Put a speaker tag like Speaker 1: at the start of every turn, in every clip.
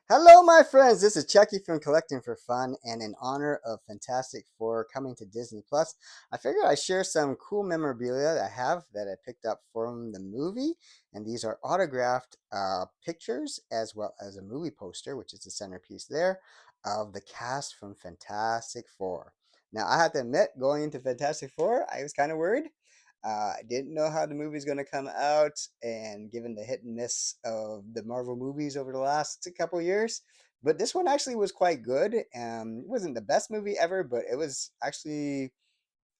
Speaker 1: Hello, my friends. This is Chucky from Collecting for Fun, and in honor of Fantastic Four coming to Disney Plus, I figured I'd share some cool memorabilia that I have that I picked up from the movie. And these are autographed pictures as well as a movie poster, which is the centerpiece there, of the cast from Fantastic Four. Now, I have to admit, going into Fantastic Four, I was kind of worried. I didn't know how the movie's going to come out, and given the hit and miss of the Marvel movies over the last couple years, but this one actually was quite good. It wasn't the best movie ever, but it was actually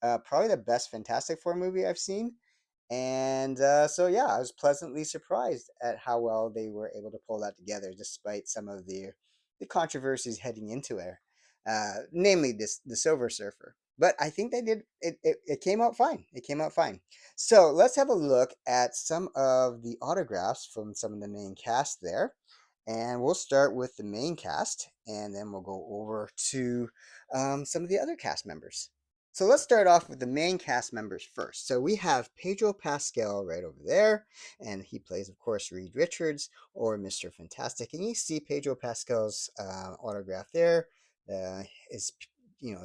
Speaker 1: probably the best Fantastic Four movie I've seen. And so, yeah, I was pleasantly surprised at how well they were able to pull that together, despite some of the controversies heading into it, namely the Silver Surfer. But I think they did it, it. Came out fine. It came out fine. So let's have a look at some of the autographs from some of the main cast there. And we'll start with the main cast, and then we'll go over to some of the other cast members. So let's start off with the main cast members first. So we have Pedro Pascal right over there, and he plays, of course, Reed Richards or Mr. Fantastic. And you see Pedro Pascal's autograph there. Is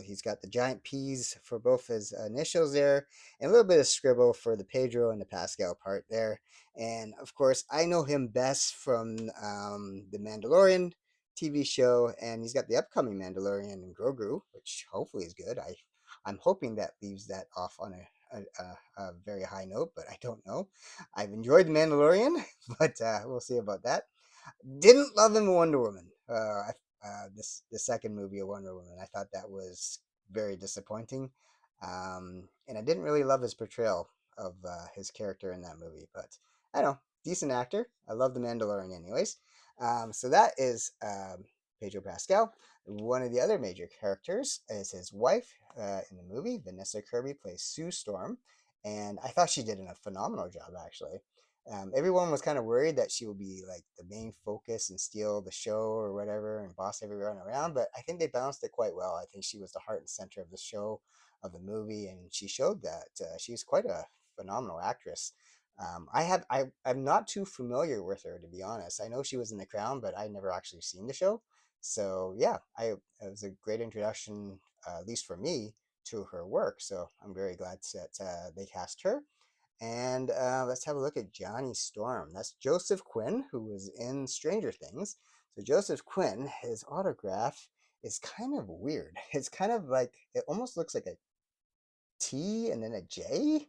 Speaker 1: he's got the giant P's for both his initials there, and a little bit of scribble for the Pedro and the Pascal part there. And of course, I know him best from the Mandalorian TV show, and he's got the upcoming Mandalorian and Grogu, which hopefully is good. I'm hoping that leaves that off on a very high note, but I don't know. I've enjoyed The Mandalorian, but we'll see about that. Didn't love him in Wonder Woman. This the second movie of Wonder Woman. I thought that was very disappointing, and I didn't really love his portrayal of his character in that movie. But I don't know, decent actor. I love The Mandalorian, anyways. So that is Pedro Pascal. One of the other major characters is his wife in the movie. Vanessa Kirby plays Sue Storm, and I thought she did a phenomenal job actually. Everyone was kind of worried that she would be like the main focus and steal the show or whatever and boss everyone around, but I think they balanced it quite well. I think she was the heart and center of the show, of the movie, and she showed that she's quite a phenomenal actress. I'm not too familiar with her, to be honest. I know she was in The Crown, but I never actually seen the show. So yeah, it was a great introduction, at least for me, to her work. So I'm very glad that they cast her. And let's have a look at Johnny Storm. That's Joseph Quinn, who was in Stranger Things. So Joseph Quinn, his autograph is kind of weird. It's kind of like it almost looks like a T and then a J.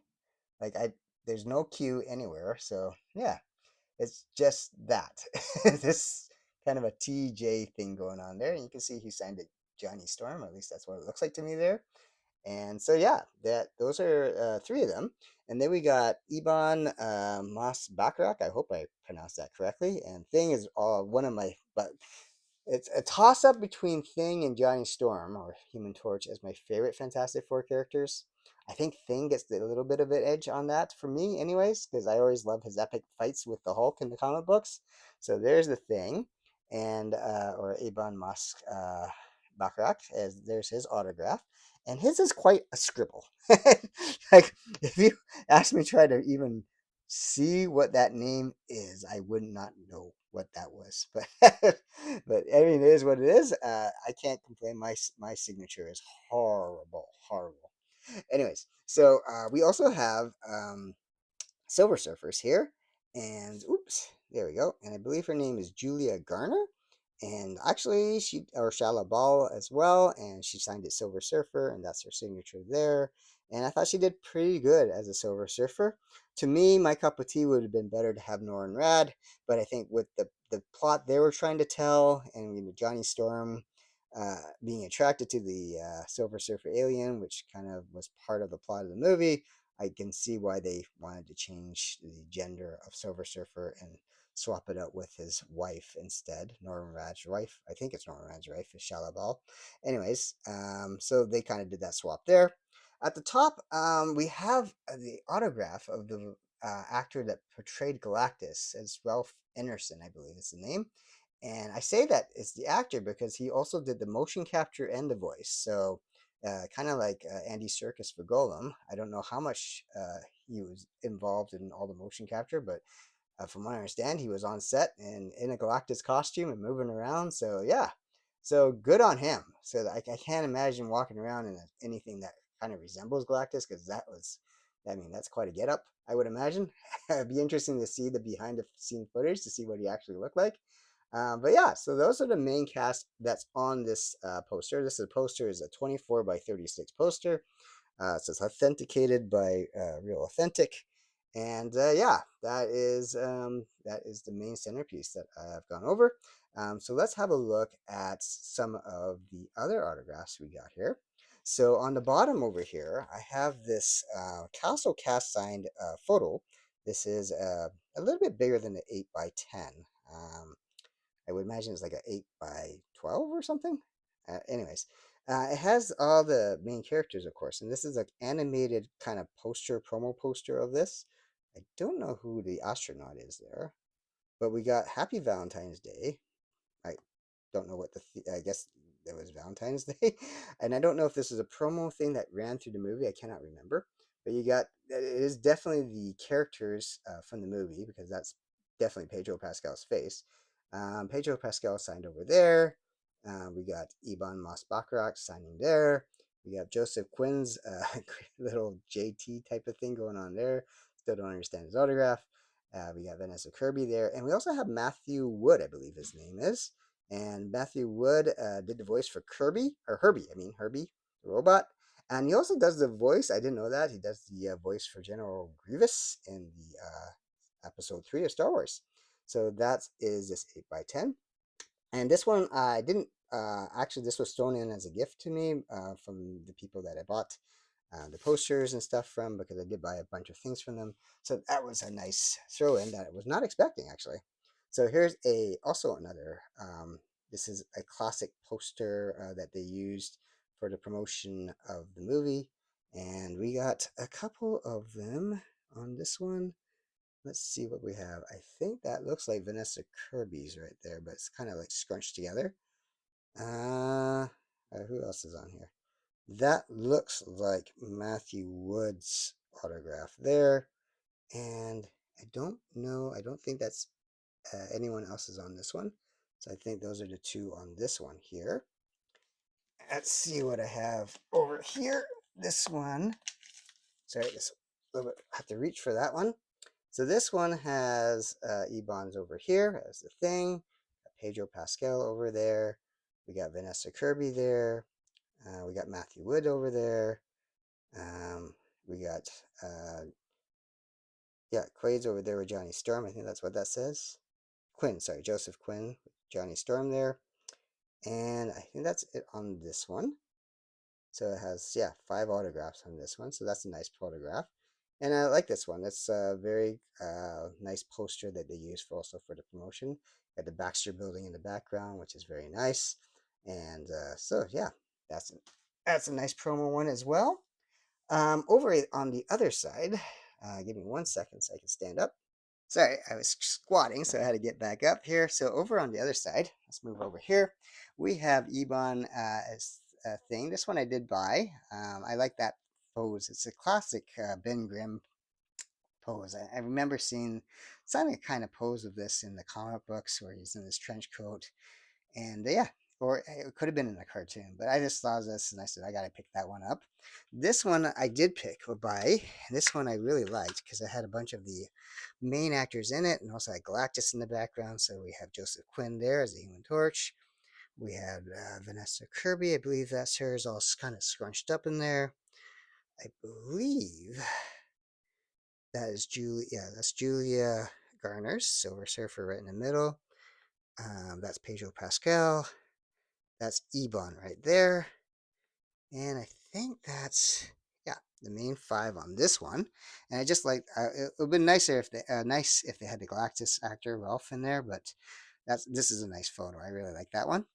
Speaker 1: Like I there's no Q anywhere. So yeah, it's just that. This kind of a TJ thing going on there. And you can see he signed it Johnny Storm, at least that's what it looks like to me there. And so yeah, that those are three of them. And then we got Ebon Moss-Bachrach. I hope I pronounced that correctly. And Thing is one of my, but it's a toss up between Thing and Johnny Storm or Human Torch as my favorite Fantastic Four characters. I think Thing gets a little bit of an edge on that for me, anyways, because I always love his epic fights with the Hulk in the comic books. So there's the Thing, and or Ebon Bachrach, as there's his autograph, and his is quite a scribble. Like if you ask me to try to even see what that name is, I would not know what that was. But but I mean, it is what it is. I can't complain. My signature is horrible, horrible. Anyways, so we also have Silver Surfers here, and oops, there we go. And I believe her name is Julia Garner, and actually she or Shala Ball as well, and she signed it Silver Surfer, and that's her signature there. And I thought she did pretty good as a Silver Surfer. To me, my cup of tea would have been better to have Norrin Rad, but I think with the plot they were trying to tell, and Johnny Storm being attracted to the Silver Surfer alien, which kind of was part of the plot of the movie, I can see why they wanted to change the gender of Silver Surfer and swap it out with his wife instead, Norman Rad's wife. I think it's Norman Rad's wife, is Shalabal. Anyways, so they kind of did that swap there. At the top, we have the autograph of the actor that portrayed Galactus as Ralph Ineson, I believe is the name. And I say that it's the actor because he also did the motion capture and the voice. So kind of like Andy Serkis for Golem. I don't know how much he was involved in all the motion capture, but From what I understand, he was on set and in a Galactus costume and moving around. So yeah, so good on him. So I can't imagine walking around in anything that kind of resembles Galactus because that was, I mean, that's quite a get up. I would imagine. It'd be interesting to see the behind the scene footage to see what he actually looked like. But yeah, so those are the main cast that's on this poster. This is poster is a 24 by 36 poster. So it's authenticated by Real Authentic, and yeah, that is the main centerpiece that I've gone over. So let's have a look at some of the other autographs we got here. So on the bottom over here, I have this Castle cast signed photo. This is a little bit bigger than the 8 by 10. I would imagine it's like a 8 by 12 or something. Anyways, it has all the main characters, of course, and this is like animated kind of poster, promo poster of this. I don't know who the astronaut is there, but we got Happy Valentine's Day. I don't know what I guess it was Valentine's Day, and I don't know if this is a promo thing that ran through the movie. I cannot remember, but you got it is definitely the characters from the movie because that's definitely Pedro Pascal's face. Pedro Pascal signed over there. We got Ebon Moss-Bachrach signing there. We got Joseph Quinn's little JT type of thing going on there. Still don't understand his autograph. We got Vanessa Kirby there, and we also have Matthew Wood, I believe his name is. And Matthew Wood did the voice for Kirby, or Herbie, I mean, Herbie, the robot. And he also does the voice, I didn't know that, he does the voice for General Grievous in the episode 3 of Star Wars. So that is this 8 by 10. And this one, I didn't, actually, this was thrown in as a gift to me from the people that I bought the posters and stuff from because I did buy a bunch of things from them. So that was a nice throw in that I was not expecting actually. So here's also another. This is a classic poster that they used for the promotion of the movie, and we got a couple of them on this one. Let's see what we have. I think that looks like Vanessa Kirby's right there, but it's kind of like scrunched together. Uh, who else is on here? That looks like Matthew Wood's autograph there. And I don't know, I don't think that's anyone else's on this one. So I think those are the two on this one here. Let's see what I have over here. This one, sorry, this a little bit, I have to reach for that one. So this one has Ebon's over here as the thing. Pedro Pascal over there. We got Vanessa Kirby there. We got Matthew Wood over there. We got yeah, Quaid's over there with Johnny Storm. I think that's what that says. Quinn, sorry, Joseph Quinn, Johnny Storm there. And I think that's it on this one. So it has, yeah, 5 autographs on this one. So that's a nice photograph. And I like this one. It's a very nice poster that they use for also for the promotion. Got the Baxter building in the background, which is very nice. And so, yeah, that's a nice promo one as well. Over on the other side, give me 1 second so I can stand up. Sorry, I was squatting, so I had to get back up here. So over on the other side, let's move over here. We have Ebon as a thing. This one I did buy. I like that pose. It's a classic Ben Grimm pose. I remember seeing some kind of pose of this in the comic books where he's in this trench coat. And yeah, or it could have been in a cartoon, but I just saw this and I said, I got to pick that one up. This one I did pick or buy. This one I really liked because it had a bunch of the main actors in it and also had Galactus in the background. So we have Joseph Quinn there as the Human Torch. We had Vanessa Kirby. I believe that's hers, all kind of scrunched up in there. I believe that is Julia. Yeah, that's Julia Garner's Silver Surfer right in the middle. That's Pedro Pascal. That's Ebon right there. And I think that's, yeah, the main 5 on this one. And I just like, it would have been nicer if nice if they had the Galactus actor Ralph in there, but this is a nice photo. I really like that one.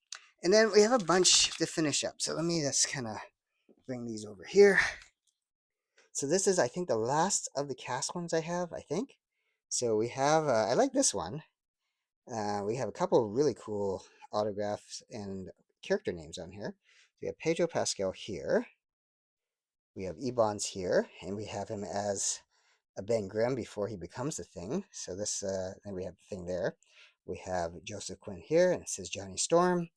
Speaker 1: And then we have a bunch to finish up. So let me just kind of bring these over here. So this is, I think, the last of the cast ones I have, I think. So we have, I like this one. We have a couple of really cool autographs and character names on here. We have Pedro Pascal here. We have Ebon's here, and we have him as Ben Grimm before he becomes the Thing. So this, then we have the Thing there. We have Joseph Quinn here, and it says Johnny Storm.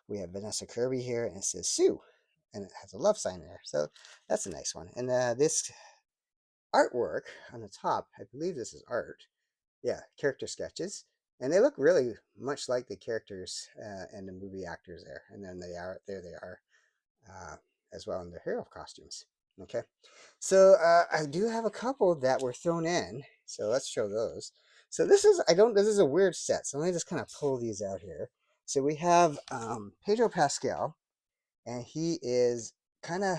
Speaker 1: We have Vanessa Kirby here, and it says Sue, and it has a love sign there. So that's a nice one. And this artwork on the top, I believe this is art. Yeah, character sketches, and they look really much like the characters and the movie actors there. And then they are uh, as well in their hero costumes. Okay, so I do have a couple that were thrown in, so let's show those. So this is a weird set, so let me just kind of pull these out here. So we have Pedro Pascal, and he is kind of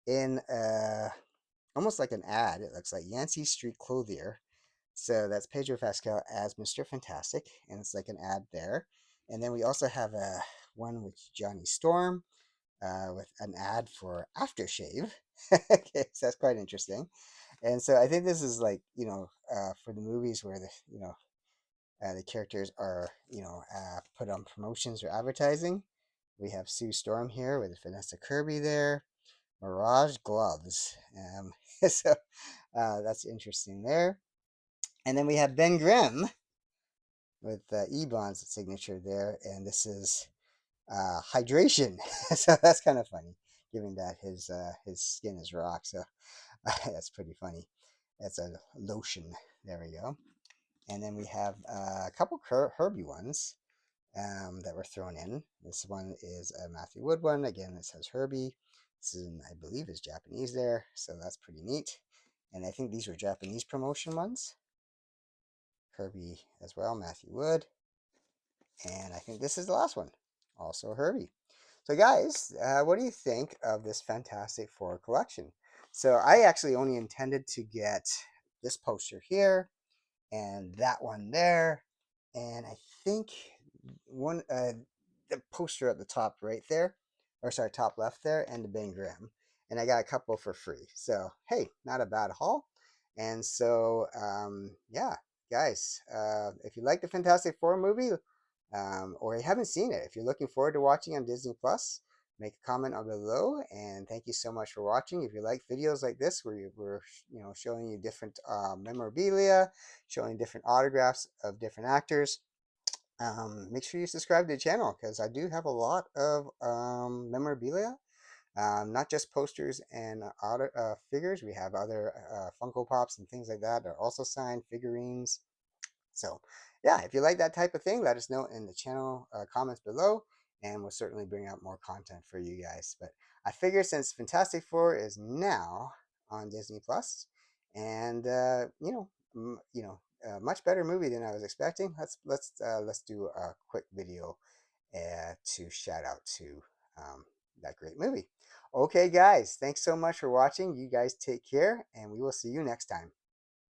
Speaker 1: in almost like an ad. It looks like Yancey Street Clothier. So that's Pedro Pascal as Mr. Fantastic, and it's like an ad there. And then we also have a one with Johnny Storm with an ad for aftershave. Okay, so that's quite interesting. And so I think this is like, for the movies where the characters are, put on promotions or advertising. We have Sue Storm here with Vanessa Kirby there. Mirage gloves. So that's interesting there. And then we have Ben Grimm with Ebon's signature there, and this is hydration. So that's kind of funny, given that his skin is rock. So that's pretty funny. That's a lotion. There we go. And then we have a couple Herbie ones that were thrown in. This one is a Matthew Wood one. Again, it says Herbie. This is, I believe, is Japanese there, so that's pretty neat. And I think these were Japanese promotion ones. Herbie as well, Matthew Wood. And I think this is the last one, also Herbie. So, guys, what do you think of this Fantastic Four collection? So, I actually only intended to get this poster here and that one there, and I think one the poster at the top right there, or sorry, top left there, and the Ben Grimm, and I got a couple for free. So hey, not a bad haul. And so yeah, guys, if you like the Fantastic Four movie, or you haven't seen it, if you're looking forward to watching on Disney Plus, make a comment on below. And thank you so much for watching. If you like videos like this where we're showing you different memorabilia, showing different autographs of different actors, make sure you subscribe to the channel, because I do have a lot of memorabilia, not just posters and figures. We have other Funko Pops and things like that are also signed figurines. So yeah, if you like that type of thing, let us know in the channel comments below, and we'll certainly bring out more content for you guys. But I figure since Fantastic Four is now on Disney Plus, and much better movie than I was expecting. Let's do a quick video to shout out to that great movie. Okay, guys, thanks so much for watching. You guys take care, and we will see you next time.